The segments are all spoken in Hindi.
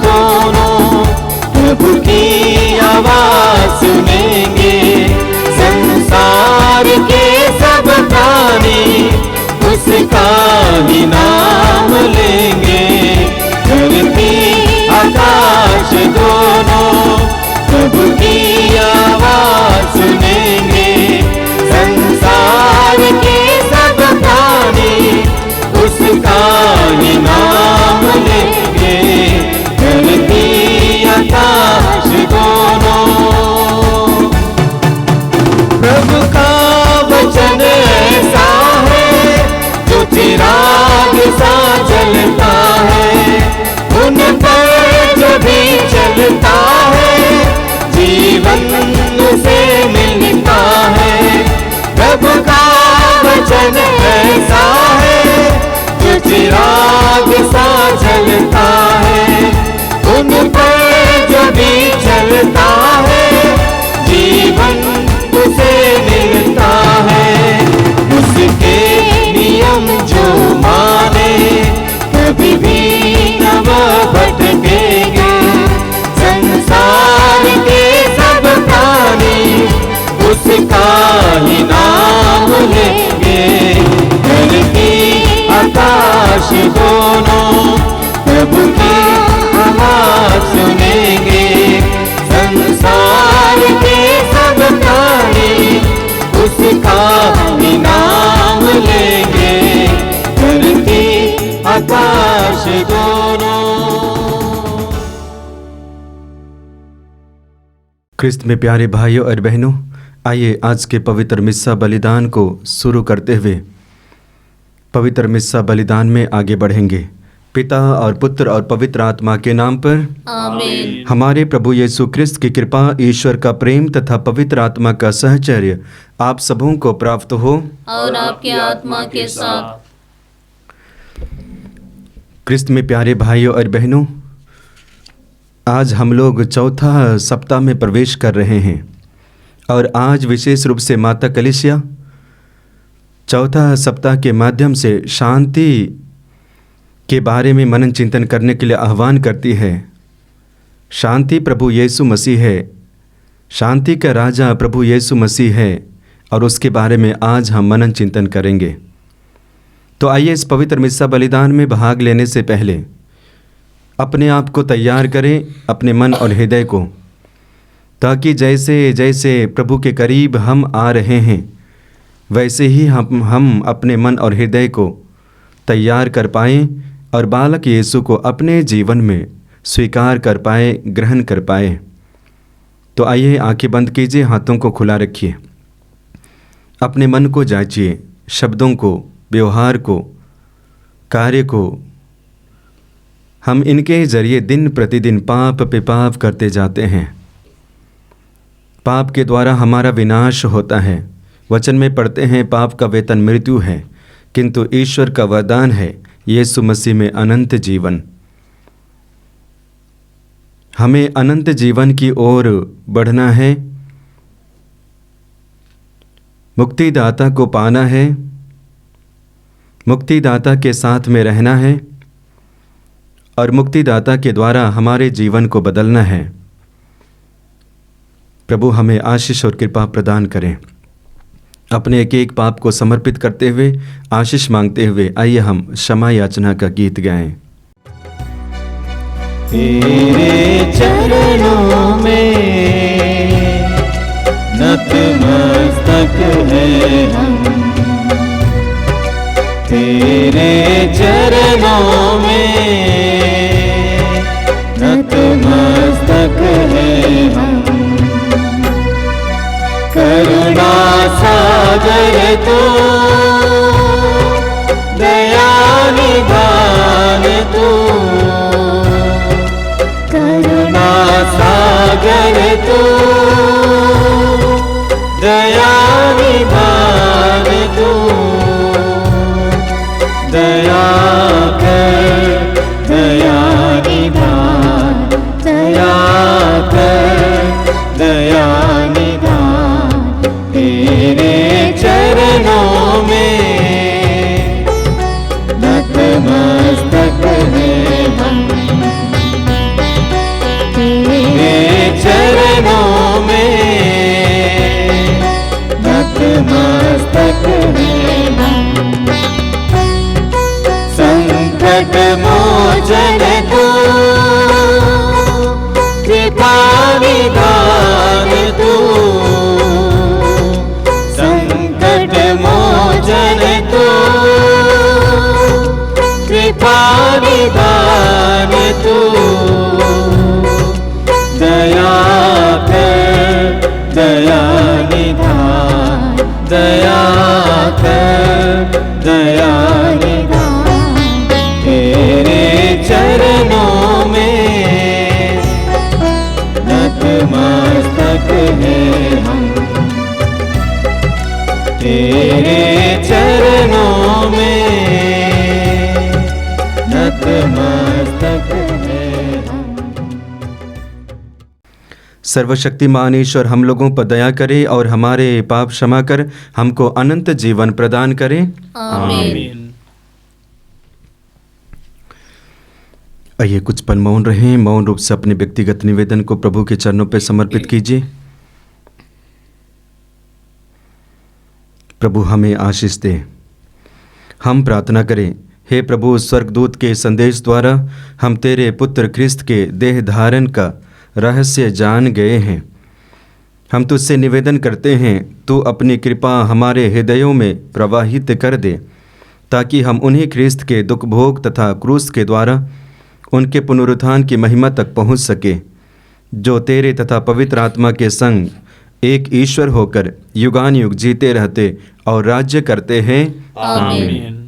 दोनों प्रभु की आवाज सुनेंगे। संसार के सब प्राणी उसका ही नाम लेंगे। धरती आकाश दोनों प्रभु की आवाज सुनेंगे। संसार के सब प्राणी उसका ही नाम लेंगे। धरती आकाश दोनों प्रभु का वचन ऐसा है जो चिराग सा जलता है। उन पर जो भी चलता है जीवन उसे मिलता है। प्रभु का वचन ऐसा है जो चिराग सा जलता है। उन पर जो भी चलता है जीवन उसे मिलता है। उसके नियम जो माने कभी भी न भटकेंगे। संसार के सब प्राणी उसका ही नाम लेंगे। धरती आकाश दोनों प्रभु की आवाज सुनेंगे। संसार के सब प्राणी उसका ही नाम लेंगे। धरती आकाश दोनों। ख्रिस्त में प्यारे भाइयों और बहनों, आइए आज के पवित्र मिस्सा बलिदान को शुरू करते हुए पवित्र मिस्सा बलिदान में आगे बढ़ेंगे। पिता और पुत्र और पवित्र आत्मा के नाम पर आमीन। हमारे प्रभु यीशु ख्रिस्त की कृपा, ईश्वर का प्रेम तथा पवित्र आत्मा का सहचर्य आप सबों को प्राप्त हो और आपकी आत्मा के साथ। ख्रिस्त में प्यारे भाइयों और बहनों, आज हम लोग चौथा सप्ताह में प्रवेश कर रहे हैं और आज विशेष रूप से माता कलीसिया चौथा सप्ताह के माध्यम से शांति के बारे में मनन चिंतन करने के लिए आह्वान करती है। शांति प्रभु यीशु मसीह है, शांति का राजा प्रभु यीशु मसीह है और उसके बारे में आज हम मनन चिंतन करेंगे। तो आइए इस पवित्र मिस्सा बलिदान में भाग लेने से पहले अपने आप को तैयार करें, अपने मन और हृदय को, ताकि जैसे जैसे प्रभु के करीब हम आ रहे हैं वैसे ही हम अपने मन और हृदय को तैयार कर पाएँ और बालक यीशु को अपने जीवन में स्वीकार कर पाए, ग्रहण कर पाए। तो आइए आंखें बंद कीजिए, हाथों को खुला रखिए, अपने मन को जांचिए, शब्दों को, व्यवहार को, कार्य को। हम इनके जरिए दिन प्रतिदिन पाप पे पाप करते जाते हैं। पाप के द्वारा हमारा विनाश होता है। वचन में पढ़ते हैं पाप का वेतन मृत्यु है, किंतु ईश्वर का वरदान है यीशु मसीह में अनंत जीवन। हमें अनंत जीवन की ओर बढ़ना है, मुक्तिदाता को पाना है, मुक्तिदाता के साथ में रहना है और मुक्तिदाता के द्वारा हमारे जीवन को बदलना है। प्रभु हमें आशीष और कृपा प्रदान करें। अपने एक एक पाप को समर्पित करते हुए, आशीष मांगते हुए आइए हम क्षमा याचना का गीत गाएं। तेरे चरणों में नतमस्तक है हम, तेरे चरणों में नतमस्तक है हम। करुणा सागर तू, दया निधान तू, करुणा सागर तू, दया निधान तू, दया कर, दया निधान, दया कर, दया निधान। तेरे चरणों में नतमस्तक है हम। नतमस्तक हैं हम। संकट मोचन तू, कृपा निधान तू, संकट मोचन तू, कृपा निधान तू। दया कर दया निधान, दया कर दया निधान। तेरे चरणों में नतमस्तक हैं हम। तेरे चरणों में नतमस्तक हैं हम। सर्वशक्तिमान ईश्वर हम लोगों पर दया करे और हमारे पाप क्षमा कर हमको अनंत जीवन प्रदान करे। आमीन। आइए कुछ पल मौन रहें। मौन रूप से अपने व्यक्तिगत निवेदन को प्रभु के चरणों पर समर्पित कीजिए। प्रभु हमें आशीष दे। हम प्रार्थना करें। हे प्रभु, स्वर्गदूत के संदेश द्वारा हम तेरे पुत्र ख्रिस्त के देह धारण का रहस्य जान गए हैं। हम तुझसे निवेदन करते हैं, तू अपनी कृपा हमारे हृदयों में प्रवाहित कर दे, ताकि हम उन्हीं ख्रिस्त के दुख भोग तथा क्रूस के द्वारा उनके पुनरुत्थान की महिमा तक पहुँच सके, जो तेरे तथा पवित्र आत्मा के संग एक ईश्वर होकर युगान युग जीते रहते और राज्य करते हैं। आमीन।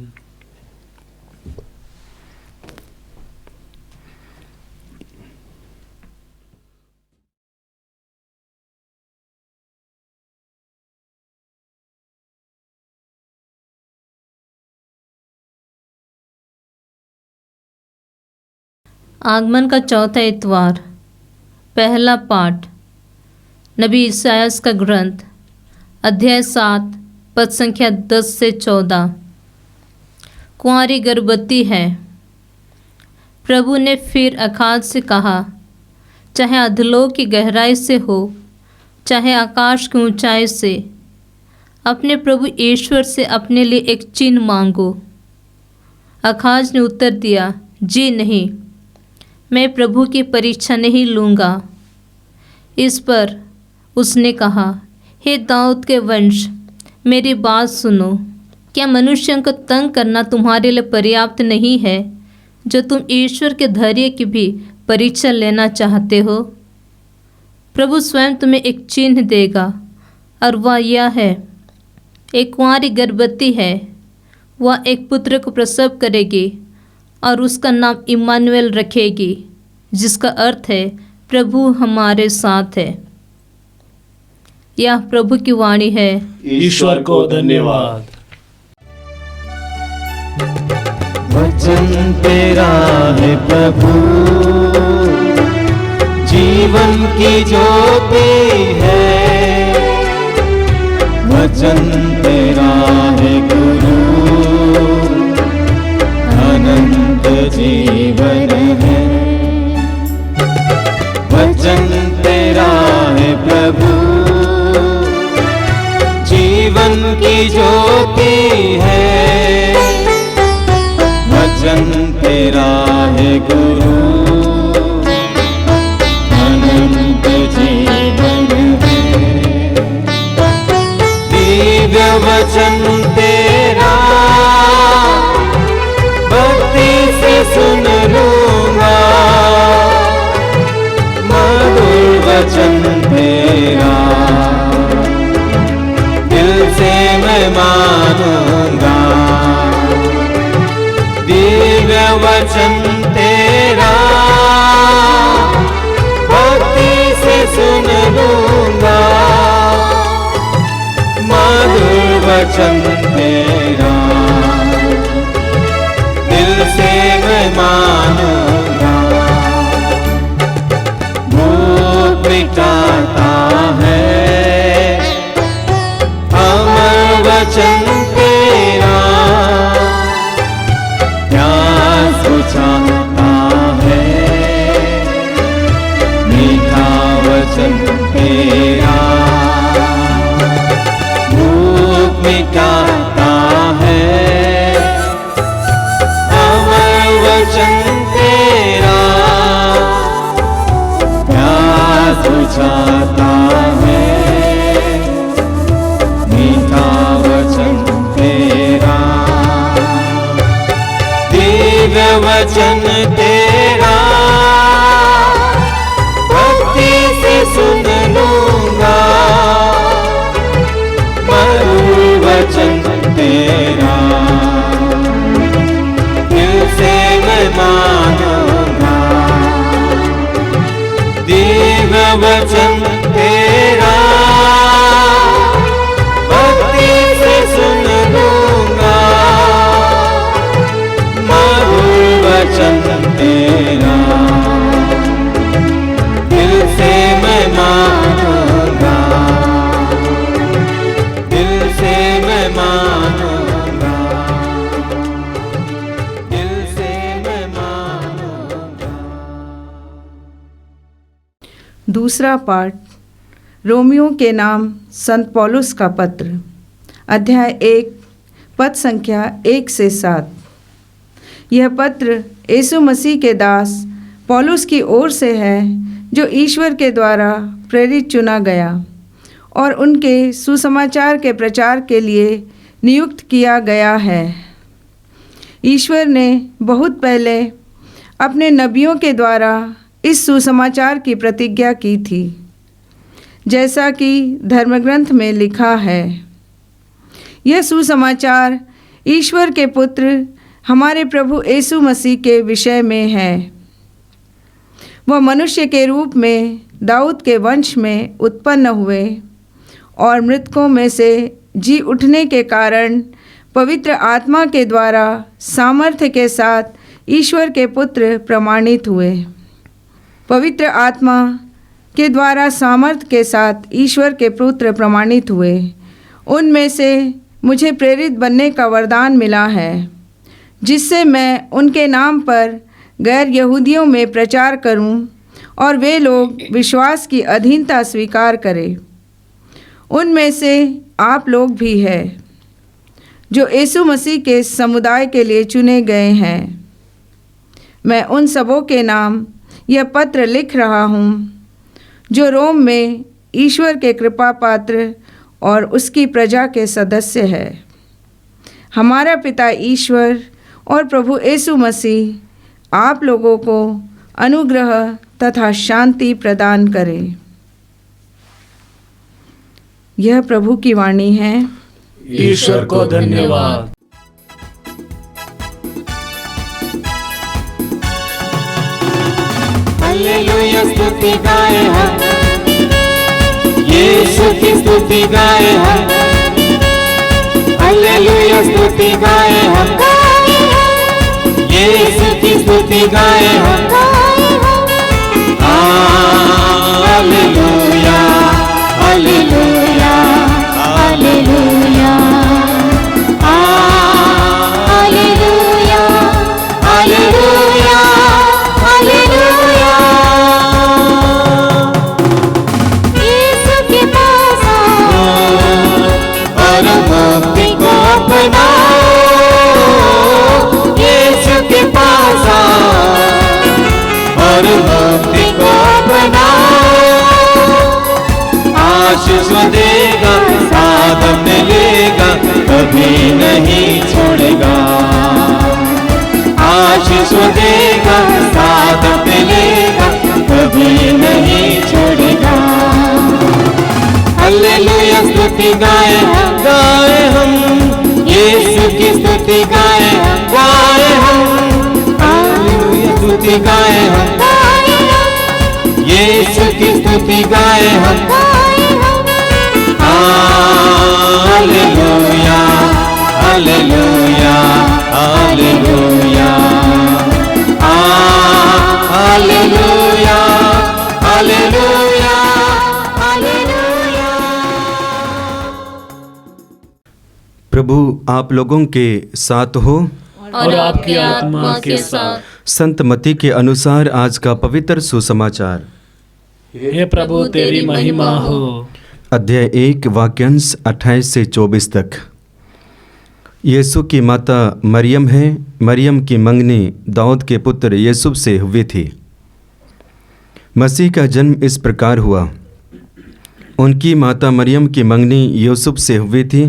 आगमन का चौथा इतवार। पहला पाठ नबी इसायास का ग्रंथ, अध्याय 7 पद संख्या 10 से 14। कुंवारी गर्भवती है। प्रभु ने फिर अखाज से कहा, चाहे अधोलोक की गहराई से हो, चाहे आकाश की ऊंचाई से, अपने प्रभु ईश्वर से अपने लिए एक चिन्ह मांगो। अखाज ने उत्तर दिया, जी नहीं, मैं प्रभु की परीक्षा नहीं लूँगा। इस पर उसने कहा, हे दाऊद के वंश, मेरी बात सुनो। क्या मनुष्यों को तंग करना तुम्हारे लिए पर्याप्त नहीं है, जो तुम ईश्वर के धैर्य की भी परीक्षा लेना चाहते हो? प्रभु स्वयं तुम्हें एक चिन्ह देगा, और वह यह है, एक कुंवारी गर्भवती है, वह एक पुत्र को प्रसव करेगी और उसका नाम इम्मानुएल रखेगी, जिसका अर्थ है प्रभु हमारे साथ है। यह प्रभु की वाणी है। ईश्वर को धन्यवाद। वचन तेरा है प्रभु, जीवन की ज्योति है। वचन तेरा है गुरु, अनंत जीवन है। वचन तेरा है प्रभु, जीवन की ज्योति है। वचन तेरा है गुरु, अनंत जीवन है। दिव्य वचन तेरा भक्ति से सुन लूंगा। मधुर वचन तेरा दिल से मैं मानूंगा। दिव्य वचन तेरा भक्ति से सुन लूंगा। मधुर वचन तेरा दिल से मैं मानूंगा। भूख मिटाता है अमर वचन तेरा। प्यास बुझाता है मीठा वचन तेरा। भूख वचन तेरा भक्ति से सुन लूंगा, मधुर वचन तेरा दिल से मैं मानूंगा, दिल से मैं मानूंगा, दिल से मैं मानूंगा। दूसरा पाठ रोमियो के नाम संत पौलुस का पत्र, अध्याय 1, पद संख्या 1 से 7। यह पत्र यीशु मसीह के दास पौलुस की ओर से है, जो ईश्वर के द्वारा प्रेरित चुना गया और उनके सुसमाचार के प्रचार के लिए नियुक्त किया गया है। ईश्वर ने बहुत पहले अपने नबियों के द्वारा इस सुसमाचार की प्रतिज्ञा की थी, जैसा कि धर्मग्रंथ में लिखा है। यह सुसमाचार ईश्वर के पुत्र हमारे प्रभु यीशु मसीह के विषय में है। वह मनुष्य के रूप में दाऊद के वंश में उत्पन्न हुए और मृतकों में से जी उठने के कारण पवित्र आत्मा के द्वारा सामर्थ्य के साथ ईश्वर के पुत्र प्रमाणित हुए। पवित्र आत्मा के द्वारा सामर्थ्य के साथ ईश्वर के पुत्र प्रमाणित हुए। उनमें से मुझे प्रेरित बनने का वरदान मिला है, जिससे मैं उनके नाम पर गैर यहूदियों में प्रचार करूं और वे लोग विश्वास की अधीनता स्वीकार करें। उनमें से आप लोग भी हैं, जो यीशु मसीह के समुदाय के लिए चुने गए हैं। मैं उन सबों के नाम यह पत्र लिख रहा हूँ, जो रोम में ईश्वर के कृपा पात्र और उसकी प्रजा के सदस्य है। हमारा पिता ईश्वर और प्रभु यीशु मसीह आप लोगों को अनुग्रह तथा शांति प्रदान करे। यह प्रभु की वाणी है। ईश्वर को धन्यवाद। हालेलुया स्तुति गाए हम, यीशु की स्तुति गाए हम। हालेलुया स्तुति गाए हम, यीशु की स्तुति गाए हम। Hallelujah hallelujah hallelujah hallelujah hallelujah hallelujah. यीशु के पास आओ और मुक्ति को अपनाओ। यीशु के पास आओ और मुक्ति को अपनाओ। आशीष देगा, साथ मिलेगा, कभी नहीं छोड़ेगा। आशीष देगा, साथ मिलेगा, कभी नहीं छोड़ेगा। हालेलुया स्तुति गाए हम, यीशु की स्तुति गाए हम। हालेलुया स्तुति गाए हम, यीशु की स्तुति गाए हम। Hallelujah hallelujah hallelujah hallelujah hallelujah hallelujah. प्रभु आप लोगों के साथ हो और आपकी आत्मा के साथ। संत मत्ती के अनुसार आज का पवित्र सुसमाचार। हे प्रभु तेरी महिमा हो। अध्याय 1 वाक्यांश 28 से 24 तक। यीशु की माता मरियम है। मरियम की मंगनी दाऊद के पुत्र यूसुफ से हुई थी। मसीह का जन्म इस प्रकार हुआ। उनकी माता मरियम की मंगनी यूसुफ से हुई थी,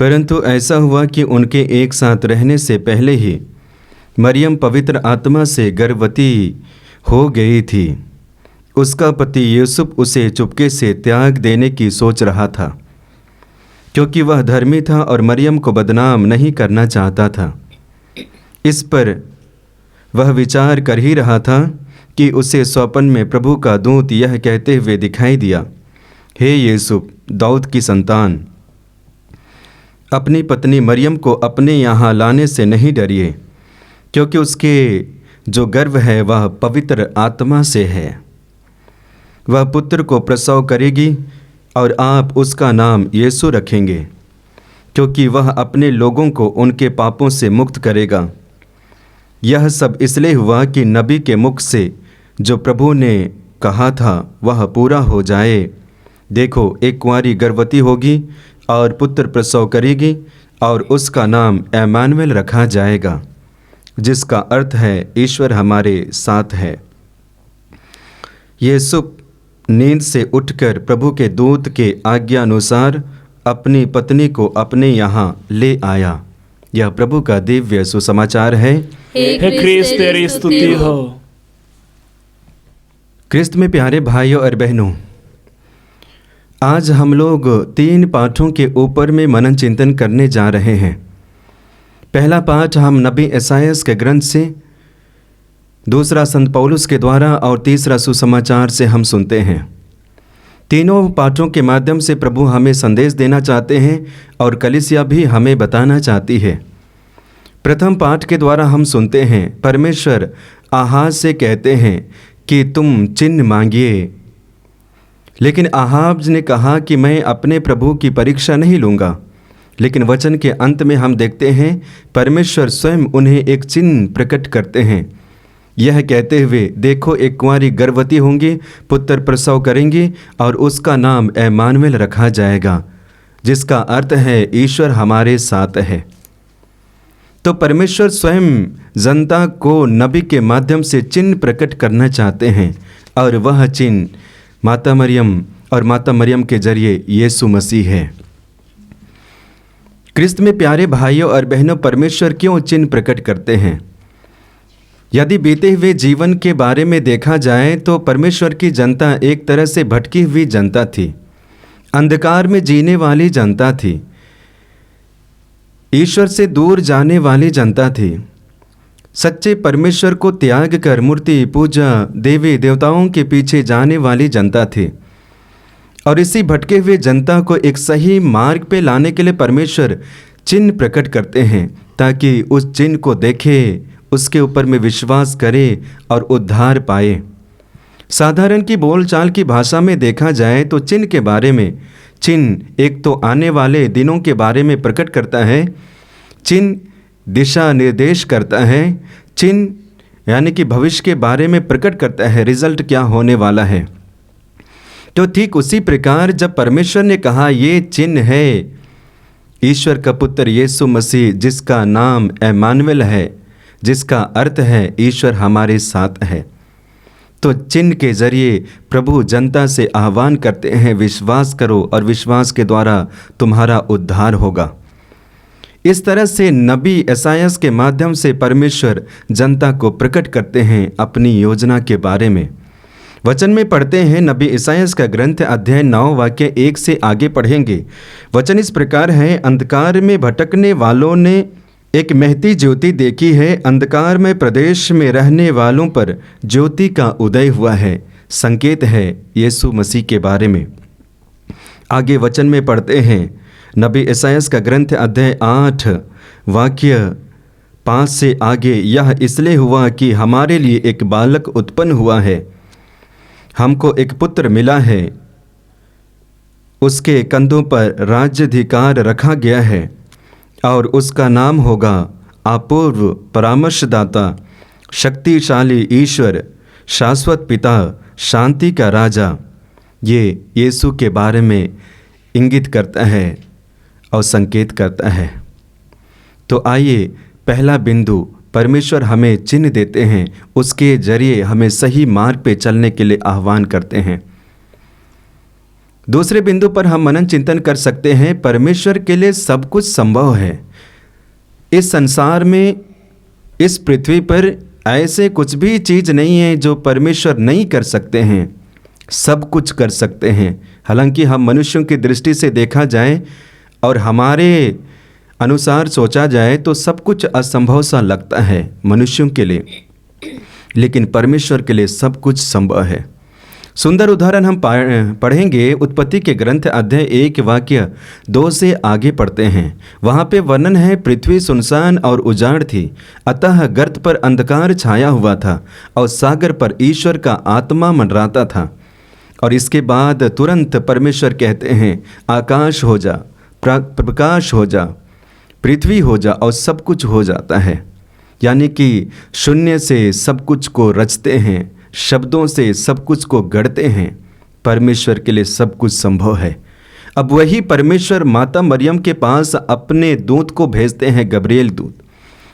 परंतु ऐसा हुआ कि उनके एक साथ रहने से पहले ही मरियम पवित्र आत्मा से गर्भवती हो गई थी। उसका पति यूसुफ उसे चुपके से त्याग देने की सोच रहा था, क्योंकि वह धर्मी था और मरियम को बदनाम नहीं करना चाहता था। इस पर वह विचार कर ही रहा था कि उसे स्वप्न में प्रभु का दूत यह कहते हुए दिखाई दिया, हे यूसुफ दाऊद की संतान, अपनी पत्नी मरियम को अपने यहाँ लाने से नहीं डरिए, क्योंकि उसके जो गर्भ है वह पवित्र आत्मा से है। वह पुत्र को प्रसव करेगी और आप उसका नाम यीशु रखेंगे, क्योंकि वह अपने लोगों को उनके पापों से मुक्त करेगा। यह सब इसलिए हुआ कि नबी के मुख से जो प्रभु ने कहा था वह पूरा हो जाए। देखो, एक कुंवारी गर्भवती होगी और पुत्र प्रसव करेगी और उसका नाम इम्मानुएल रखा जाएगा, जिसका अर्थ है ईश्वर हमारे साथ है। यूसुफ नींद से उठकर प्रभु के दूत के आज्ञा अनुसार अपनी पत्नी को अपने यहाँ ले आया। यह प्रभु का दिव्य सुसमाचार है। हे क्रिस्त तेरी स्तुति हो। क्रिस्त में प्यारे भाइयों और बहनों, आज हम लोग 3 पाठों के ऊपर में मनन चिंतन करने जा रहे हैं। पहला पाठ हम नबी यशायाह के ग्रंथ से, दूसरा संत पौलुस के द्वारा और तीसरा सुसमाचार से हम सुनते हैं। तीनों पाठों के माध्यम से प्रभु हमें संदेश देना चाहते हैं और कलीसिया भी हमें बताना चाहती है। प्रथम पाठ के द्वारा हम सुनते हैं, परमेश्वर आहाज से कहते हैं कि तुम चिन्ह मांगिए, लेकिन आहाब ने कहा कि मैं अपने प्रभु की परीक्षा नहीं लूँगा। लेकिन वचन के अंत में हम देखते हैं परमेश्वर स्वयं उन्हें एक चिन्ह प्रकट करते हैं, यह कहते हुए, देखो एक कुंवारी गर्भवती होंगी, पुत्र प्रसव करेंगी और उसका नाम इम्मानुएल रखा जाएगा, जिसका अर्थ है ईश्वर हमारे साथ है। तो परमेश्वर स्वयं जनता को नबी के माध्यम से चिन्ह प्रकट करना चाहते हैं और वह चिन्ह माता मरियम और माता मरियम के जरिए यीशु मसीह है। क्रिस्त में प्यारे भाइयों और बहनों, परमेश्वर क्यों चिन्ह प्रकट करते हैं? यदि बीते हुए जीवन के बारे में देखा जाए तो परमेश्वर की जनता एक तरह से भटकी हुई जनता थी, अंधकार में जीने वाली जनता थी, ईश्वर से दूर जाने वाली जनता थी, सच्चे परमेश्वर को त्याग कर मूर्ति पूजा देवी देवताओं के पीछे जाने वाली जनता थी। और इसी भटके हुए जनता को एक सही मार्ग पे लाने के लिए परमेश्वर चिन्ह प्रकट करते हैं, ताकि उस चिन्ह को देखे, उसके ऊपर में विश्वास करे और उद्धार पाए। साधारण की बोलचाल की भाषा में देखा जाए तो चिन्ह के बारे में, चिन्ह एक तो आने वाले दिनों के बारे में प्रकट करता है, चिन्ह दिशा निर्देश करता है, चिन्ह यानी कि भविष्य के बारे में प्रकट करता है, रिजल्ट क्या होने वाला है। तो ठीक उसी प्रकार जब परमेश्वर ने कहा ये चिन्ह है ईश्वर का पुत्र यीशु मसीह, जिसका नाम इम्मानुएल है, जिसका अर्थ है ईश्वर हमारे साथ है, तो चिन्ह के जरिए प्रभु जनता से आह्वान करते हैं, विश्वास करो और विश्वास के द्वारा तुम्हारा उद्धार होगा। इस तरह से नबी यशायाह के माध्यम से परमेश्वर जनता को प्रकट करते हैं अपनी योजना के बारे में। वचन में पढ़ते हैं, नबी यशायाह का ग्रंथ अध्याय 9 वाक्य 1 से आगे पढ़ेंगे। वचन इस प्रकार है, अंधकार में भटकने वालों ने एक महती ज्योति देखी है, अंधकार में प्रदेश में रहने वालों पर ज्योति का उदय हुआ है। संकेत है यीशु मसीह के बारे में। आगे वचन में पढ़ते हैं, नबी यशायाह का ग्रंथ अध्याय 8 वाक्य 5 से आगे, यह इसलिए हुआ कि हमारे लिए एक बालक उत्पन्न हुआ है, हमको एक पुत्र मिला है, उसके कंधों पर राज्याधिकार रखा गया है और उसका नाम होगा अपूर्व परामर्शदाता, शक्तिशाली ईश्वर, शाश्वत पिता, शांति का राजा। ये यीशु के बारे में इंगित करता है और संकेत करता है। तो आइए, पहला बिंदु, परमेश्वर हमें चिन्ह देते हैं, उसके जरिए हमें सही मार्ग पे चलने के लिए आह्वान करते हैं। दूसरे बिंदु पर हम मनन चिंतन कर सकते हैं, परमेश्वर के लिए सब कुछ संभव है। इस संसार में, इस पृथ्वी पर ऐसे कुछ भी चीज़ नहीं है जो परमेश्वर नहीं कर सकते हैं, सब कुछ कर सकते हैं। हालांकि हम मनुष्यों की दृष्टि से देखा जाए और हमारे अनुसार सोचा जाए तो सब कुछ असंभव सा लगता है मनुष्यों के लिए, लेकिन परमेश्वर के लिए सब कुछ संभव है। सुंदर उदाहरण हम पढ़ेंगे उत्पत्ति के ग्रंथ अध्याय 1 वाक्य 2 से आगे पढ़ते हैं। वहाँ पे वर्णन है, पृथ्वी सुनसान और उजाड़ थी, अतः गर्त पर अंधकार छाया हुआ था और सागर पर ईश्वर का आत्मा मंडराता था। और इसके बाद तुरंत परमेश्वर कहते हैं, आकाश हो जा, प्रकाश हो जा, पृथ्वी हो जा, और सब कुछ हो जाता है। यानी कि शून्य से सब कुछ को रचते हैं, शब्दों से सब कुछ को गढ़ते हैं। परमेश्वर के लिए सब कुछ संभव है। अब वही परमेश्वर माता मरियम के पास अपने दूत को भेजते हैं, गब्रिएल दूत।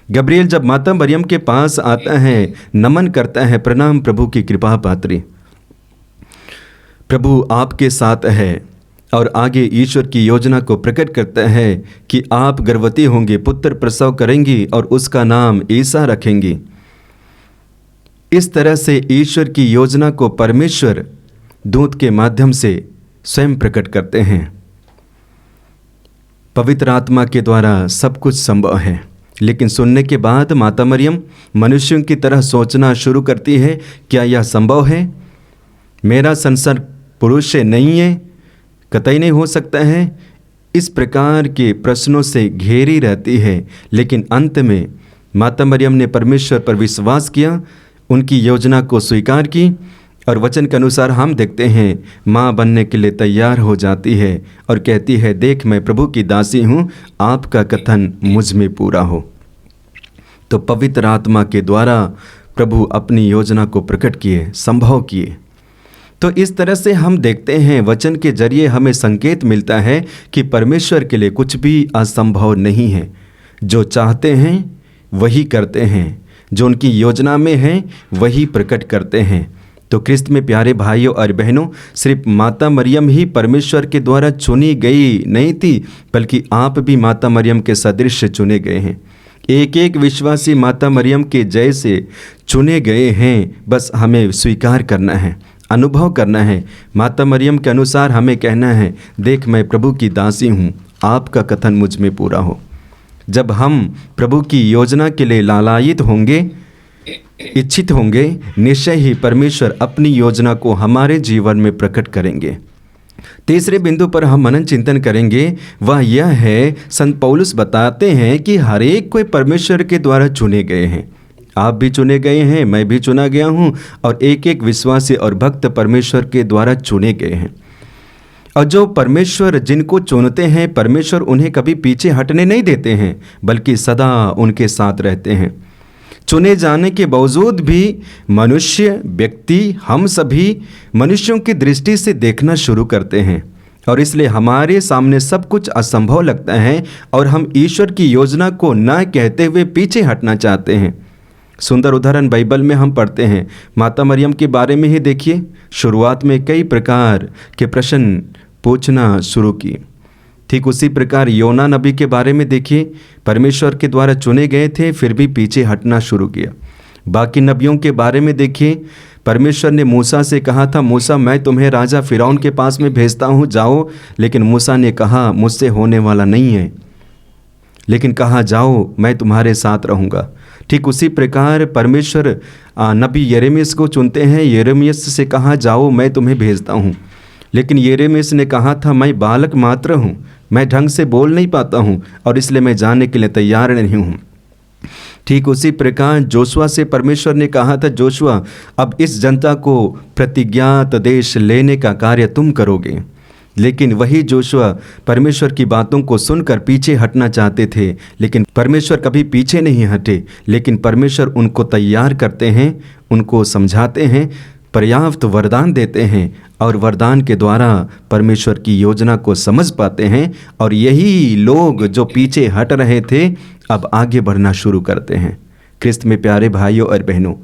गब्रिएल जब माता मरियम के पास आता है, नमन करता है, प्रणाम प्रभु की कृपा पात्री, प्रभु आपके साथ है, और आगे ईश्वर की योजना को प्रकट करता है कि आप गर्भवती होंगे, पुत्र प्रसव करेंगी और उसका नाम ईसा रखेंगी। इस तरह से ईश्वर की योजना को परमेश्वर दूत के माध्यम से स्वयं प्रकट करते हैं। पवित्र आत्मा के द्वारा सब कुछ संभव है। लेकिन सुनने के बाद माता मरियम मनुष्यों की तरह सोचना शुरू करती है, क्या यह संभव है? मेरा संसार पुरुष से नहीं है, कतई नहीं हो सकता है। इस प्रकार के प्रश्नों से घेरी रहती है। लेकिन अंत में माता मरियम ने परमेश्वर पर विश्वास किया, उनकी योजना को स्वीकार की, और वचन के अनुसार हम देखते हैं माँ बनने के लिए तैयार हो जाती है और कहती है, देख मैं प्रभु की दासी हूँ, आपका कथन मुझ में पूरा हो। तो पवित्र आत्मा के द्वारा प्रभु अपनी योजना को प्रकट किए, संभव किए। तो इस तरह से हम देखते हैं वचन के जरिए हमें संकेत मिलता है कि परमेश्वर के लिए कुछ भी असंभव नहीं है। जो चाहते हैं वही करते हैं, जो उनकी योजना में है वही प्रकट करते हैं। तो क्रिस्त में प्यारे भाइयों और बहनों, सिर्फ माता मरियम ही परमेश्वर के द्वारा चुनी गई नहीं थी, बल्कि आप भी माता मरियम के सदृश चुने गए हैं। एक एक विश्वासी माता मरियम के जैसे चुने गए हैं। बस हमें स्वीकार करना है, अनुभव करना है। माता मरियम के अनुसार हमें कहना है, देख मैं प्रभु की दासी हूँ, आपका कथन मुझ में पूरा हो। जब हम प्रभु की योजना के लिए लालायित होंगे, इच्छित होंगे, निश्चय ही परमेश्वर अपनी योजना को हमारे जीवन में प्रकट करेंगे। तीसरे बिंदु पर हम मनन चिंतन करेंगे, वह यह है, संत पौलुस बताते हैं कि हर एक कोई परमेश्वर के द्वारा चुने गए हैं। आप भी चुने गए हैं, मैं भी चुना गया हूँ, और एक एक विश्वासी और भक्त परमेश्वर के द्वारा चुने गए हैं। और जो परमेश्वर जिनको चुनते हैं, परमेश्वर उन्हें कभी पीछे हटने नहीं देते हैं, बल्कि सदा उनके साथ रहते हैं। चुने जाने के बावजूद भी मनुष्य, व्यक्ति, हम सभी मनुष्यों की दृष्टि से देखना शुरू करते हैं, और इसलिए हमारे सामने सब कुछ असंभव लगता है और हम ईश्वर की योजना को न कहते हुए पीछे हटना चाहते हैं। सुंदर उदाहरण बाइबल में हम पढ़ते हैं। माता मरियम के बारे में ही देखिए, शुरुआत में कई प्रकार के प्रश्न पूछना शुरू की। ठीक उसी प्रकार योना नबी के बारे में देखिए, परमेश्वर के द्वारा चुने गए थे, फिर भी पीछे हटना शुरू किया। बाकी नबियों के बारे में देखिए, परमेश्वर ने मूसा से कहा था, मूसा मैं तुम्हें राजा फिरौन के पास में भेजता हूँ, जाओ। लेकिन मूसा ने कहा, मुझसे होने वाला नहीं है, लेकिन कहा जाओ, मैं तुम्हारे साथ रहूँगा। ठीक उसी प्रकार परमेश्वर नबी यिर्मयाह को चुनते हैं। यिर्मयाह से कहा, जाओ मैं तुम्हें भेजता हूँ, लेकिन यिर्मयाह ने कहा था, मैं बालक मात्र हूँ, मैं ढंग से बोल नहीं पाता हूँ, और इसलिए मैं जाने के लिए तैयार नहीं हूँ। ठीक उसी प्रकार जोशुआ से परमेश्वर ने कहा था, जोशुआ अब इस जनता को प्रतिज्ञात देश लेने का कार्य तुम करोगे। लेकिन वही जोशुआ परमेश्वर की बातों को सुनकर पीछे हटना चाहते थे, लेकिन परमेश्वर कभी पीछे नहीं हटे। लेकिन परमेश्वर उनको तैयार करते हैं, उनको समझाते हैं, पर्याप्त वरदान देते हैं, और वरदान के द्वारा परमेश्वर की योजना को समझ पाते हैं। और यही लोग जो पीछे हट रहे थे अब आगे बढ़ना शुरू करते हैं। क्रिस्त में प्यारे भाइयों और बहनों,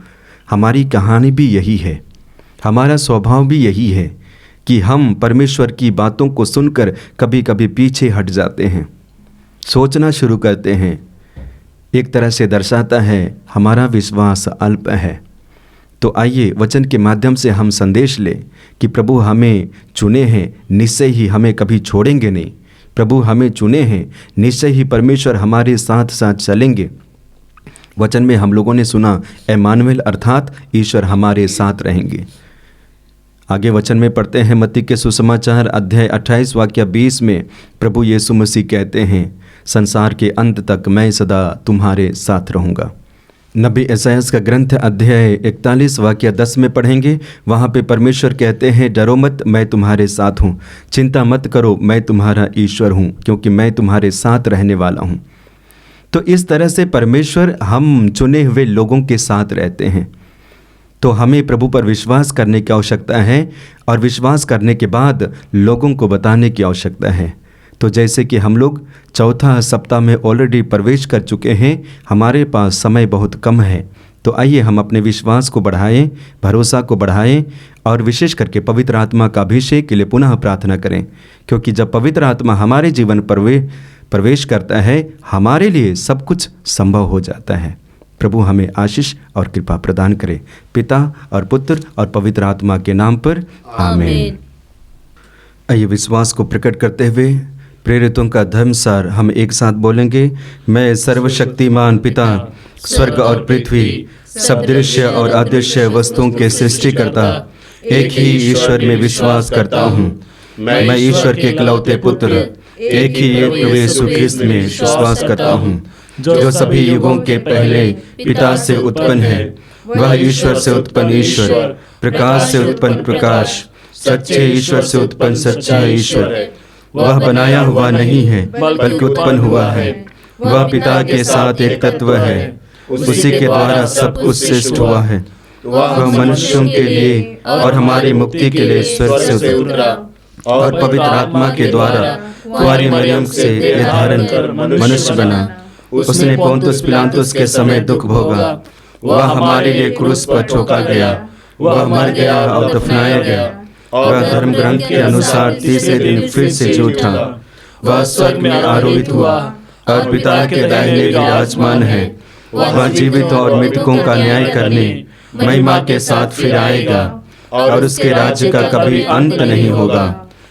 हमारी कहानी भी यही है, हमारा स्वभाव भी यही है कि हम परमेश्वर की बातों को सुनकर कभी कभी पीछे हट जाते हैं, सोचना शुरू करते हैं। एक तरह से दर्शाता है हमारा विश्वास अल्प है। तो आइए वचन के माध्यम से हम संदेश लें कि प्रभु हमें चुने हैं, निश्चय ही हमें कभी छोड़ेंगे नहीं। प्रभु हमें चुने हैं, निश्चय ही परमेश्वर हमारे साथ साथ चलेंगे। वचन में हम लोगों ने सुना एमानुएल अर्थात ईश्वर हमारे साथ रहेंगे। आगे वचन में पढ़ते हैं मत्ती के सुसमाचार अध्याय 28 वाक्य 20 में प्रभु यीशु मसीह कहते हैं, संसार के अंत तक मैं सदा तुम्हारे साथ रहूँगा। नबी यशायाह का ग्रंथ अध्याय 41 वाक्य 10 में पढ़ेंगे। वहाँ पे परमेश्वर कहते हैं, डरो मत, मैं तुम्हारे साथ हूँ, चिंता मत करो, मैं तुम्हारा ईश्वर हूँ, क्योंकि मैं तुम्हारे साथ रहने वाला हूँ। तो इस तरह से परमेश्वर हम चुने हुए लोगों के साथ रहते हैं। तो हमें प्रभु पर विश्वास करने की आवश्यकता है और विश्वास करने के बाद लोगों को बताने की आवश्यकता है। तो जैसे कि हम लोग चौथा सप्ताह में ऑलरेडी प्रवेश कर चुके हैं, हमारे पास समय बहुत कम है। तो आइए हम अपने विश्वास को बढ़ाएं, भरोसा को बढ़ाएं और विशेष करके पवित्र आत्मा का अभिषेक के लिए पुनः प्रार्थना करें, क्योंकि जब पवित्र आत्मा हमारे जीवन पर प्रवेश करता है, हमारे लिए सब कुछ संभव हो जाता है। प्रभु हमें आशीष और कृपा प्रदान करे, पिता और पुत्र और पवित्र आत्मा के नाम पर आमीन। आइए विश्वास को प्रकट करते हुए प्रेरितों का धर्मसार हम एक साथ बोलेंगे। मैं सर्वशक्तिमान पिता, स्वर्ग और पृथ्वी, सब दृश्य और अदृश्य वस्तुओं के सृष्टिकर्ता एक ही ईश्वर में विश्वास करता हूँ। मैं ईश्वर के इकलौते पुत्र एक ही प्रभु यीशु ख्रिस्त में विश्वास करता हूँ, जो सभी युगों के पहले पिता से उत्पन्न है। वह ईश्वर से उत्पन्न ईश्वर, प्रकाश से उत्पन्न प्रकाश, सच्चे ईश्वर से उत्पन्न सच्चा ईश्वर। वह बनाया हुआ नहीं है बल्कि उत्पन्न हुआ है। वह पिता के साथ एक तत्व है, उसी के द्वारा सब कुछ सृष्ट हुआ है। वह मनुष्यों के लिए और हमारी मुक्ति के लिए स्वर्ग से उतरा और पवित्र आत्मा के द्वारा कुंवारी मरियम से ये धारण कर मनुष्य बना। उसने पोंतुस पिलातुस के समय दुख भोगा। वह हमारे लिए क्रूस पर ठोका गया। वह मर गया और दफनाया गया। वह धर्म ग्रंथ के अनुसार तीसरे दिन फिर से जी उठा। वह स्वर्ग में आरोहित हुआ और पिता के दाहिने विराजमान है। वह जीवित और मृतकों का न्याय करने महिमा के साथ फिर आएगा और उसके राज्य का कभी अंत नहीं होगा।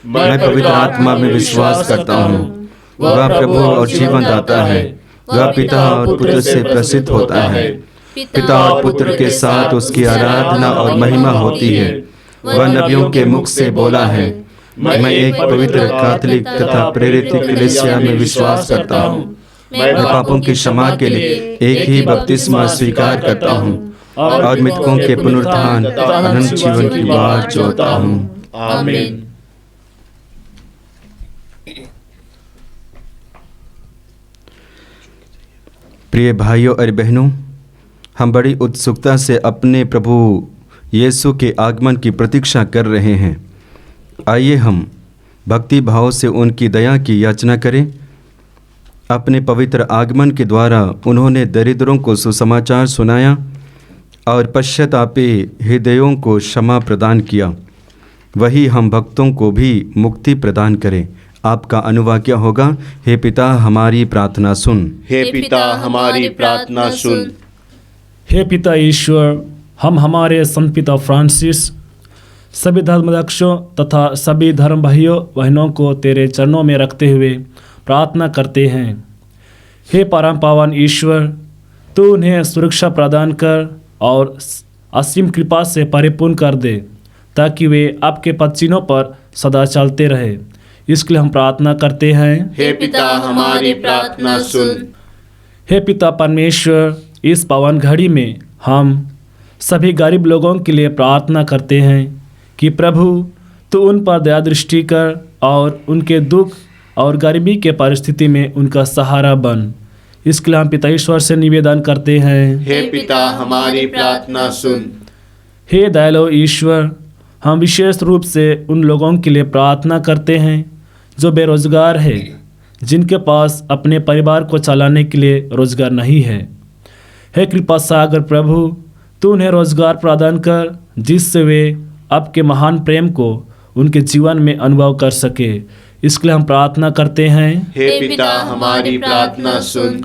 मैं पवित्र आत्मा में विश्वास करता हूँ। वह प्रभु और जीवन दाता है। वह पिता और पुत्र से प्रसिद्ध होता है। पिता और पुत्र के साथ उसकी आराधना और महिमा होती है। वह नबियों के मुख से बोला है। मैं एक पवित्र कैथोलिक तथा प्रेरित कलीसिया में विश्वास करता हूँ। मैं पापों की क्षमा के लिए एक ही बपतिस्मा स्वीकार करता हूँ और मृतकों के पुनरुत्थान अनंत जीवन की बाट जोहता हूँ। आमीन। प्रिय भाइयों और बहनों, हम बड़ी उत्सुकता से अपने प्रभु यीशु के आगमन की प्रतीक्षा कर रहे हैं। आइए हम भक्ति भाव से उनकी दया की याचना करें। अपने पवित्र आगमन के द्वारा उन्होंने दरिद्रों को सुसमाचार सुनाया और पश्चातापी हृदयों को क्षमा प्रदान किया। वही हम भक्तों को भी मुक्ति प्रदान करें। आपका अनुवाक्य होगा, हे पिता हमारी प्रार्थना सुन। हे पिता हमारी प्रार्थना सुन। हे पिता ईश्वर, हम हमारे संत पिता फ्रांसिस, सभी धर्माध्यक्षों तथा सभी धर्म भाइयों बहनों को तेरे चरणों में रखते हुए प्रार्थना करते हैं। हे परम पावन ईश्वर, तू उन्हें सुरक्षा प्रदान कर और असीम कृपा से परिपूर्ण कर दे, ताकि वे आपके पदचिन्हों पर सदा चलते रहे। इसके लिए हम प्रार्थना करते हैं। हे पिता हमारी प्रार्थना सुन। हे पिता परमेश्वर, इस पावन घड़ी में हम सभी गरीब लोगों के लिए प्रार्थना करते हैं कि प्रभु तो उन पर दया दृष्टि कर और उनके दुख और गरीबी के परिस्थिति में उनका सहारा बन। इसके लिए हम पिता ईश्वर से निवेदन करते हैं। हे पिता हमारी प्रार्थना सुन। हे दयालु ईश्वर, हम विशेष रूप से उन लोगों के लिए प्रार्थना करते हैं जो बेरोजगार है, जिनके पास अपने परिवार को चलाने के लिए रोजगार नहीं है। हे कृपा सागर प्रभु, तू उन्हें रोजगार प्रदान कर, जिससे वे आपके महान प्रेम को उनके जीवन में अनुभव कर सके। इसके लिए हम प्रार्थना करते हैं। हे पिता हमारी प्रार्थना सुन।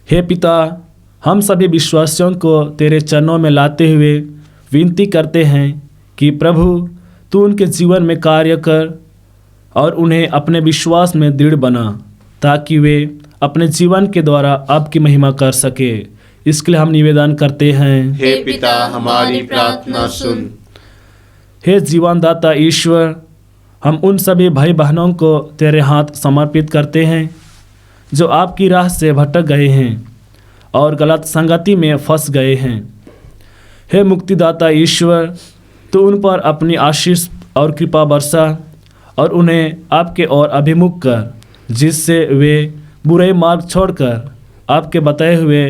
हे पिता, हम सभी विश्वासियों को तेरे चरणों में लाते हुए विनती करते हैं कि प्रभु तू उनके जीवन में कार्य कर और उन्हें अपने विश्वास में दृढ़ बना, ताकि वे अपने जीवन के द्वारा आपकी महिमा कर सके। इसके लिए हम निवेदन करते हैं। हे पिता हमारी प्रार्थना सुन। हे जीवनदाता ईश्वर, हम उन सभी भाई बहनों को तेरे हाथ समर्पित करते हैं जो आपकी राह से भटक गए हैं और गलत संगति में फंस गए हैं। हे मुक्तिदाता ईश्वर, तो उन पर अपनी आशीष और कृपा बरसा और उन्हें आपके ओर अभिमुख कर, जिससे वे बुरे मार्ग छोड़कर आपके बताए हुए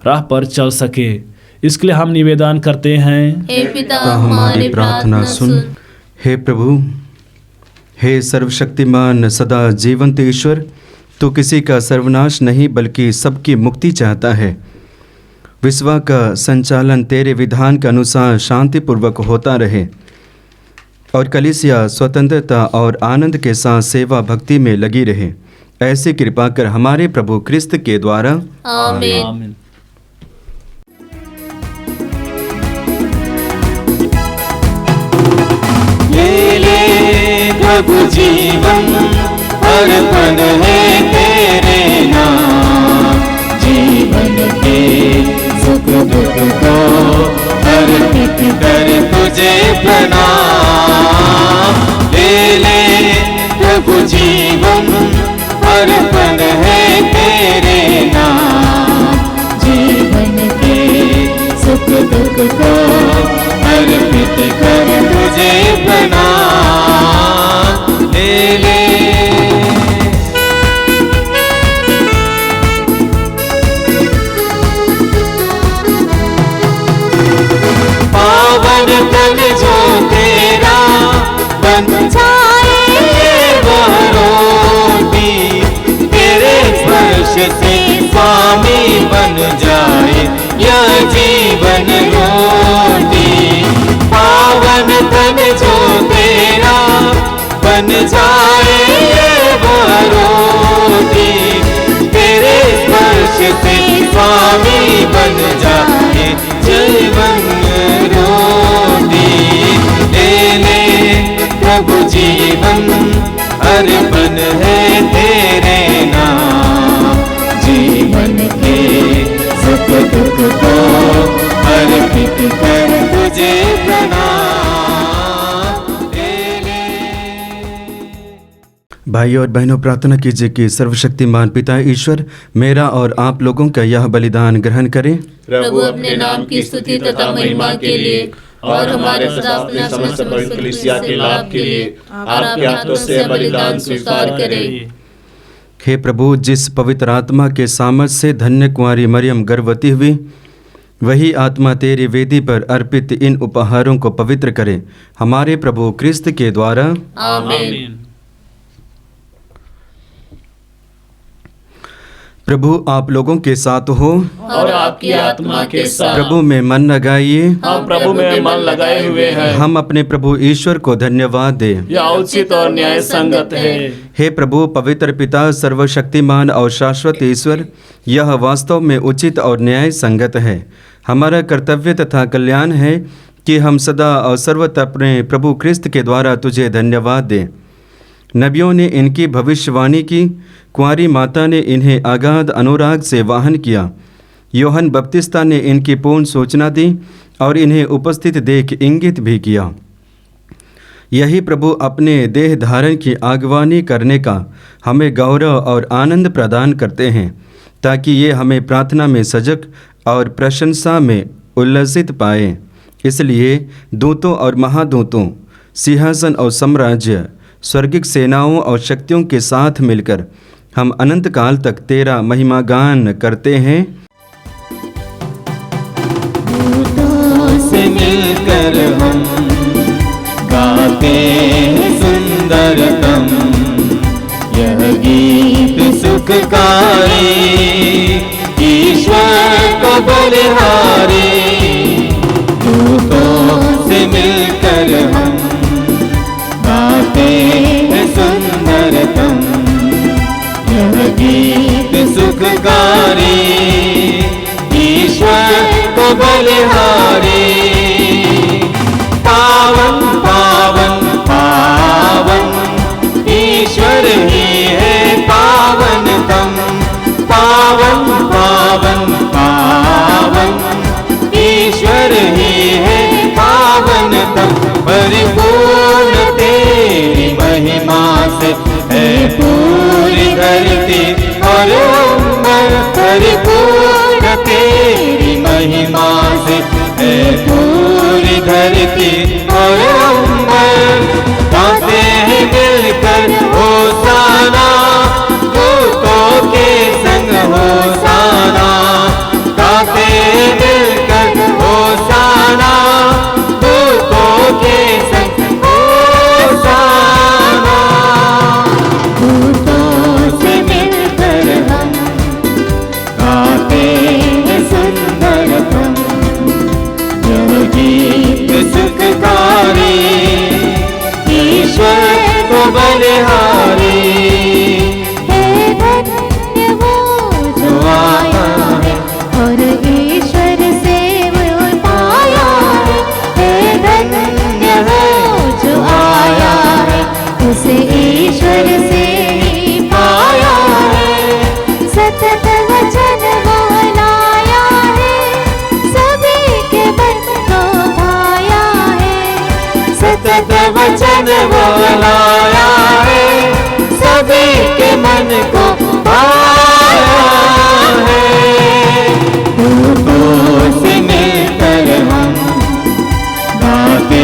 राह पर चल सके। इसके लिए हम निवेदन करते हैं। हे पिता हमारी प्रार्थना सुन। हे प्रभु, हे सर्वशक्तिमान सदा जीवंत ईश्वर, तू किसी का सर्वनाश नहीं बल्कि सबकी मुक्ति चाहता है। विश्व का संचालन तेरे विधान के अनुसार शांतिपूर्वक होता रहे और कलीसिया स्वतंत्रता और आनंद के साथ सेवा भक्ति में लगी रहे। ऐसी कृपा कर हमारे प्रभु क्रिस्त के द्वारा। आमीन। आमीन। ले ले प्रभु जीवन अर्पण है तेरे नाम, जीवन के सुख दुख को अर्पित कर तुझे प्रणाम। ले ले प्रभु जीवन अर्पण है तेरे नाम, जीवन के सुख दुख को अर्पित कर तुझे प्रणाम। ले ले पावन तन जो तेरा बन जाए वह रोटी, तेरे स्पर्श से स्वामी बन जाए यह जीवन रोटी। पावन तन जो तेरा बन जाए वह रोटी, तेरे स्पर्श से स्वामी बन जाए जीवन रोटी। ले ले प्रभु जीवन अर्पण है तेरे नाम, जीवन के सुख दुख को अर्पित कर तुझे प्रणाम। ले ले भाइयों और बहनों, प्रार्थना कीजिए कि सर्वशक्तिमान पिता ईश्वर मेरा और आप लोगों का यह बलिदान ग्रहण करें। प्रभु अपने नाम की स्तुति तथा महिमा के लिए और हमारे तथा अपने समस्त पवित्र कलीसिया के लाभ के लिए आपके हाथों से बलिदान स्वीकार करें। हे प्रभु, जिस पवित्र आत्मा के सामर्थ से धन्य कुंवारी मरियम गर्भवती हुई, वही आत्मा तेरी वेदी पर अर्पित इन उपहारों को पवित्र करे, हमारे प्रभु क्रिस्त के द्वारा। आमीन। प्रभु आप लोगों के साथ हो और आपकी आत्मा के साथ। प्रभु में मन लगाइए। हम प्रभु में मन लगाए हुए हैं। हम अपने प्रभु ईश्वर को धन्यवाद दें। यह उचित और न्याय संगत है। हे प्रभु पवित्र पिता, सर्वशक्तिमान और शाश्वत ईश्वर, यह वास्तव में उचित और न्याय संगत है। हमारा कर्तव्य तथा कल्याण है कि हम सदा और सर्वत्र अपने प्रभु क्रिस्त के द्वारा तुझे धन्यवाद दें। नबियों ने इनकी भविष्यवाणी की, कुंवारी माता ने इन्हें अगाध अनुराग से वाहन किया, योहन बपतिस्ता ने इनकी पूर्ण सूचना दी और इन्हें उपस्थित देख इंगित भी किया। यही प्रभु अपने देह धारण की आगवानी करने का हमें गौरव और आनंद प्रदान करते हैं, ताकि ये हमें प्रार्थना में सजग और प्रशंसा में उल्लसित पाए। इसलिए दूतों और महादूतों, सिंहासन और साम्राज्य, स्वर्गिक सेनाओं और शक्तियों के साथ मिलकर हम अनंत काल तक तेरा महिमा गान करते हैं। दूतों से मिलकर हम गाते हैं सुंदरतम, यह गीत सुखकारी ईश्वर को बलिहारी। दूतों से मिलकर हम गाते हैं सुंदरतम, यह गीत सुखकारी ईश्वर को बलिहारी। पावन पावन पावन ईश्वर ही है पावनतम, पावन पावन पावन पूरी धरती और अंबर गाते हैं मिलकर होसाना, दूतों के संग होसाना, गाते हैं मिलकर होसाना, दूतों के संग होसाना। दूतों से मिलकर हम गाते हैं सुंदरतम यह गीत सुखकारी, ईश्वर को बलिहारी। है धन्य वो जो आया है और ईश्वर से वो पाया है धन्य वो जो आया है उसे ईश्वर से ही पाया है। सतत वचन वो लाया है, सभी के मन को भाया है। सतत वचन वो लाया है, सभी के मन को भाया है। दूतों से मिलकर हम गाते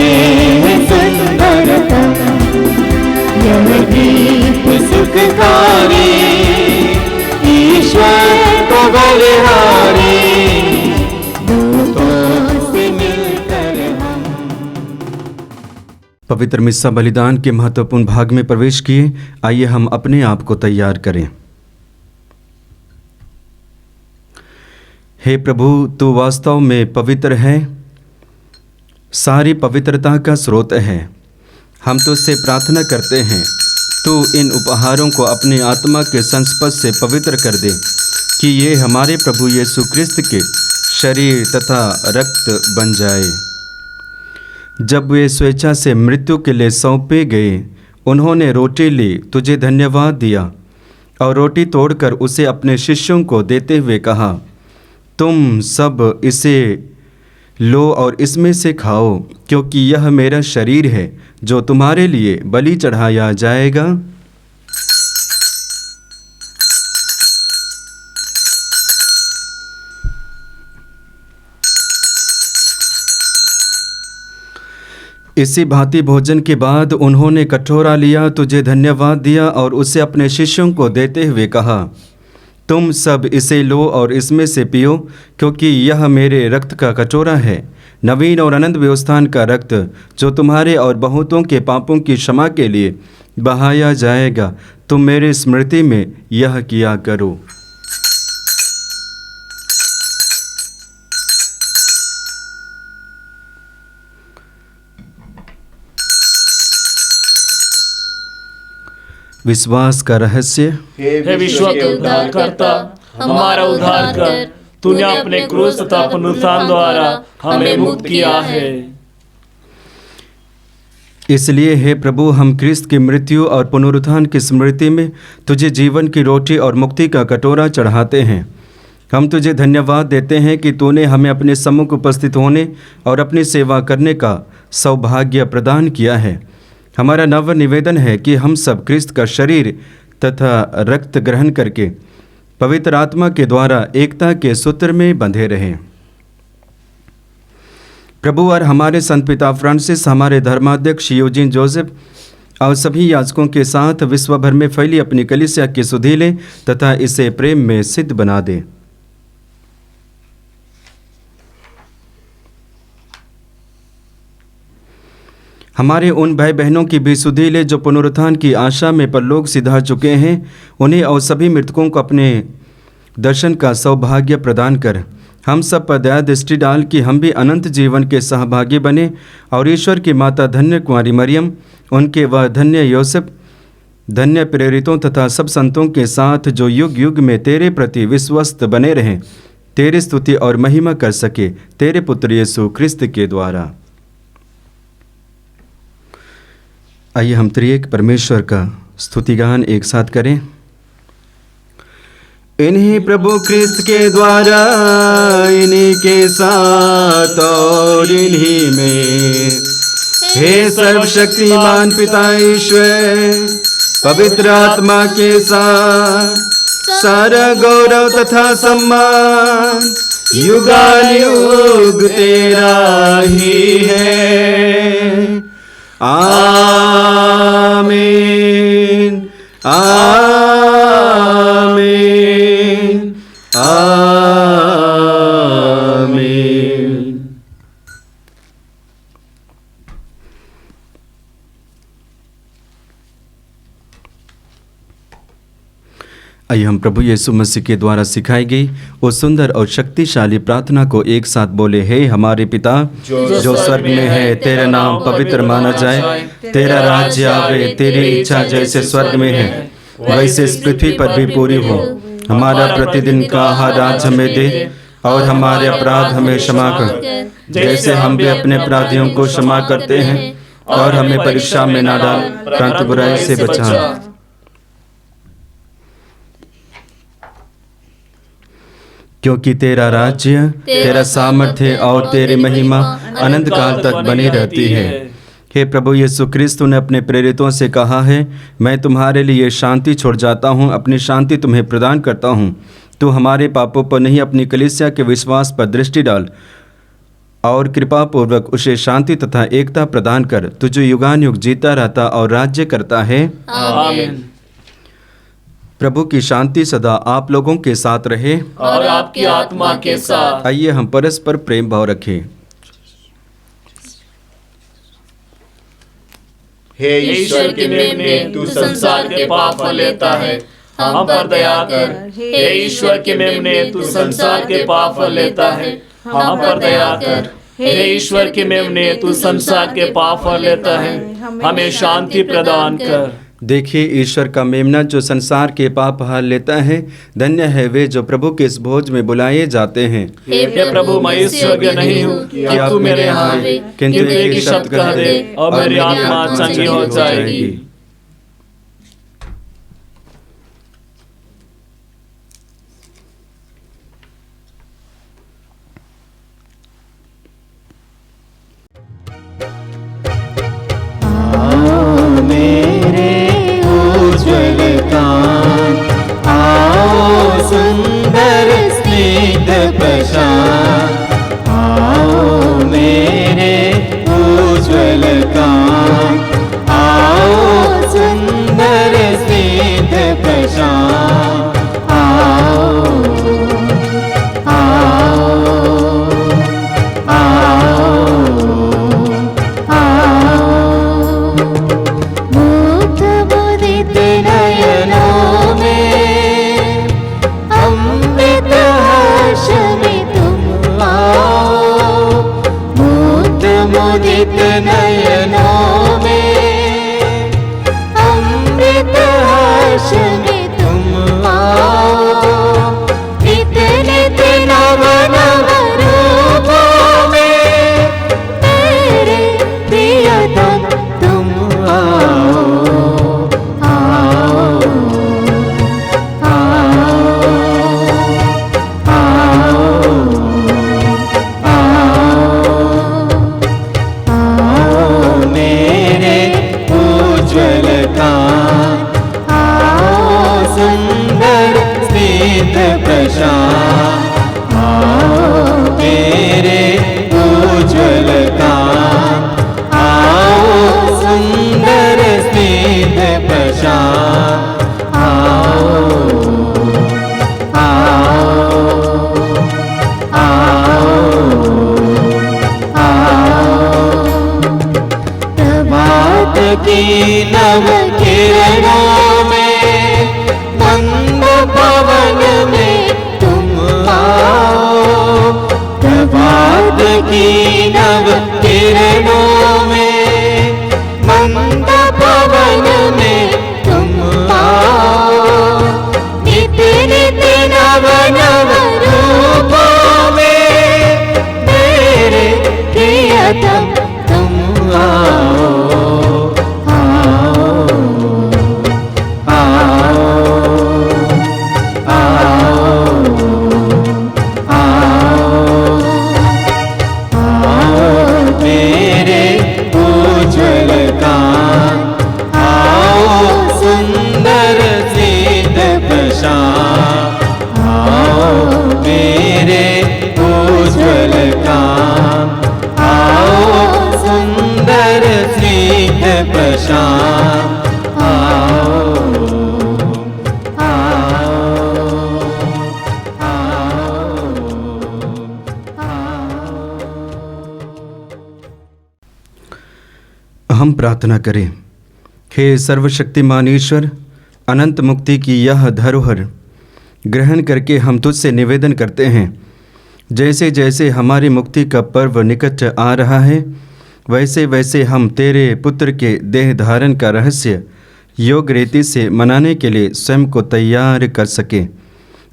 हैं सुंदरतम यह गीत सुखकारी, ईश्वर को बलिहारी। दूतों से मिलकर हम पवित्र मिस्सा बलिदान के महत्वपूर्ण भाग में प्रवेश किए। आइए हम अपने आप को तैयार करें। हे प्रभु, तू वास्तव में पवित्र है, सारी पवित्रता का स्रोत है। हम तुझसे प्रार्थना करते हैं, तू इन उपहारों को अपनी आत्मा के संस्पर्श से पवित्र कर दे कि ये हमारे प्रभु यीशु क्रिस्त के शरीर तथा रक्त बन जाए। जब वे स्वेच्छा से मृत्यु के लिए सौंपे गए, उन्होंने रोटी ली, तुझे धन्यवाद दिया और रोटी तोड़कर उसे अपने शिष्यों को देते हुए कहा, तुम सब इसे लो और इसमें से खाओ, क्योंकि यह मेरा शरीर है जो तुम्हारे लिए बलि चढ़ाया जाएगा। इसी भांति भोजन के बाद उन्होंने कटोरा लिया, तुझे धन्यवाद दिया और उसे अपने शिष्यों को देते हुए कहा, तुम सब इसे लो और इसमें से पियो, क्योंकि यह मेरे रक्त का कटोरा है, नवीन और अनंत व्यवस्थान का रक्त, जो तुम्हारे और बहुतों के पापों की क्षमा के लिए बहाया जाएगा। तुम मेरे स्मृति में यह किया करो। विश्वास का रहस्य। हे विश्व के उद्धारकर्ता, हमारा उद्धार कर। तूने अपने क्रूस तथा पुनरुत्थान द्वारा हमें मुक्त किया है। इसलिए हे प्रभु, हम क्रिस्त की मृत्यु और पुनरुत्थान की स्मृति में तुझे जीवन की रोटी और मुक्ति का कटोरा चढ़ाते हैं। हम तुझे धन्यवाद देते हैं कि तूने हमें अपने सम्मुख उपस्थित होने और अपनी सेवा करने का सौभाग्य प्रदान किया है। हमारा नव निवेदन है कि हम सब क्रिस्त का शरीर तथा रक्त ग्रहण करके पवित्र आत्मा के द्वारा एकता के सूत्र में बंधे रहें। प्रभु और हमारे संत पिता फ्रांसिस, हमारे धर्माध्यक्ष यूजीन जोसेफ और सभी याजकों के साथ विश्व भर में फैली अपनी कलीसिया की सुधि ले तथा इसे प्रेम में सिद्ध बना दे। हमारे उन भाई बहनों की भी सुधि ले जो पुनरुत्थान की आशा में परलोक सिधा चुके हैं, उन्हें और सभी मृतकों को अपने दर्शन का सौभाग्य प्रदान कर। हम सब पर दया दृष्टि डाल कि हम भी अनंत जीवन के सहभागी बने और ईश्वर की माता धन्य कुंवारी मरियम, उनके व धन्य योसेफ, धन्य प्रेरितों तथा सब संतों के साथ जो युग युग में तेरे प्रति विश्वस्त बने रहें, तेरी स्तुति और महिमा कर सके, तेरे पुत्र यीशु क्रिस्त के द्वारा। आइए हम त्रिएक परमेश्वर का स्तुतिगान एक साथ करें। इन्हीं प्रभु क्रिस्त के द्वारा, इन्हीं के साथ और इन्हीं में, हे सर्वशक्तिमान पिता ईश्वर, पवित्र आत्मा के साथ सारा गौरव तथा सम्मान युगानुयुग तेरा ही है। आमीन आमीन आमीन। आइए हम प्रभु यीशु मसीह के द्वारा सिखाई गई उस सुंदर और शक्तिशाली प्रार्थना को एक साथ बोले। हे हमारे पिता जो स्वर्ग में है, तेरा नाम पवित्र माना जाए, तेरा राज्य आवे, तेरी इच्छा जैसे स्वर्ग में है वैसे इस पृथ्वी पर भी पूरी हो। हमारा प्रतिदिन का आहार आज हमें दे और हमारे अपराध हमें क्षमा कर जैसे हम भी अपने अपराधियों को क्षमा करते हैं, और हमें परीक्षा में ना डाल परंतु बुराई से बचा। क्योंकि तेरा राज्य, तेरा सामर्थ्य और तेरी महिमा अनंत काल तक बनी रहती है। हे प्रभु यीशु क्रिस्तु ने अपने प्रेरितों से कहा है, मैं तुम्हारे लिए शांति छोड़ जाता हूँ, अपनी शांति तुम्हें प्रदान करता हूँ। तू हमारे पापों पर नहीं अपनी कलीसिया के विश्वास पर दृष्टि डाल और कृपा पूर्वक उसे शांति तथा एकता प्रदान कर। तू जो युगानुयुग जीता रहता और राज्य करता है। आमीन। प्रभु की शांति सदा आप लोगों के साथ रहे और आपकी आत्मा के साथ। आइए हम परस्पर प्रेम भाव रखें। हे ईश्वर के मेमने, तू संसार के पाप लेता है, हम पर दया कर। हे ईश्वर के मेमने, तू संसार के पाप लेता है, हम पर दया कर। हे ईश्वर के मेमने, तू संसार के पाप लेता है, हमें शांति प्रदान कर। देखिए ईश्वर का मेमना जो संसार के पाप हार लेता है। धन्य है वे जो प्रभु के इस भोज में बुलाए जाते हैं। हे प्रभु, मैं इस योग्य नहीं हूँ कि तू मेरे यहाँ आवे, किंतु एक ही शब्द कह दे और मेरी आत्मा चंगी हो जाएगी। सुंदर स्निग्ध प्रशांत आओ मेरे उज्ज्वल कांत, आओ सुंदर स्निग्ध प्रशांत आओ आओ आओ आओ। मुग्ध मुदित नयनों में अमृत हर्ष में तुम आओ, मुग्ध मुदित नयनों में अमृत हर्ष में तुम आओ। नित नित नव नव रूपों में मेरे प्रियतम तुम आओ आओ प्रशांत आओ मेरे उज्ज्वल कांत, आओ सुंदर स्निग्ध प्रशांत आओ आओ आओ आओ। प्रभात की नव किरणों में मंद पवन में तुम आओ, प्रभात की नव किरणों में मंद पवन में तुम आओ। नित नित नव नव रूपों में मेरे प्रियतम तुम आओ आओ प्रार्थना करें। हे सर्वशक्तिमान ईश्वर, अनंत मुक्ति की यह धरोहर ग्रहण करके हम तुझसे निवेदन करते हैं, जैसे जैसे हमारी मुक्ति का पर्व निकट आ रहा है, वैसे वैसे हम तेरे पुत्र के देह धारण का रहस्य योग रीति से मनाने के लिए स्वयं को तैयार कर सके।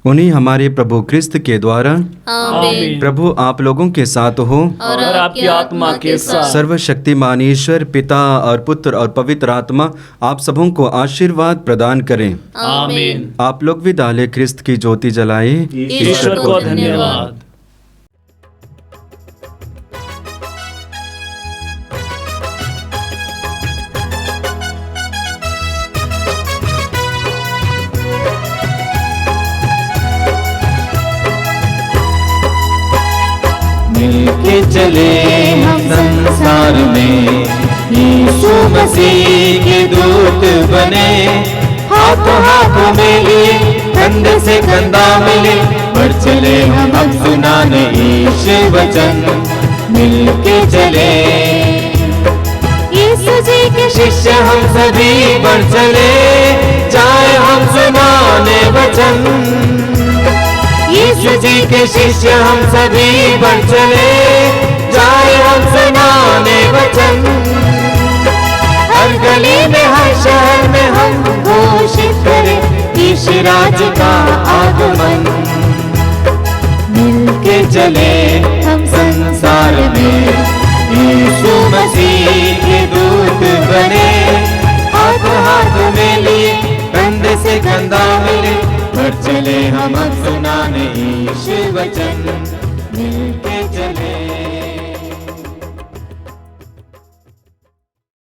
उन्हीं हमारे प्रभु क्रिस्त के द्वारा आमीन। प्रभु आप लोगों के साथ हो और आपकी आत्मा के साथ। सर्वशक्तिमान ईश्वर पिता और पुत्र और पवित्र आत्मा आप सबों को आशीर्वाद प्रदान करें। आमीन। आप लोग विदा ले क्रिस्त की ज्योति जलाए। ईश्वर को धन्यवाद। मिलके चले हम संसार में, यीशु मसीह के दूत बने। हाथों हाथों में लिए, कंधे से कंधा मिले, बढ़ चले हम अब सुनाने यीशु वचन। मिलके चले यीशु जी के शिष्य हम सभी बढ़ चले, जाए हम सुनाने वचन। यीशु जी के शिष्य हम सभी बढ़ चले, जाए हम सुनाने वचन। हर गली में हर शहर में हम घोषित करें यीशु राज का आगमन। मिलके चले हम संसार में, यीशु मसीह के दूत बने। हाथ हाथ में लिए, कंधे से कंधा मिले, बढ़ चले हम अब सुनाने यीशु वचन। मिलके चले।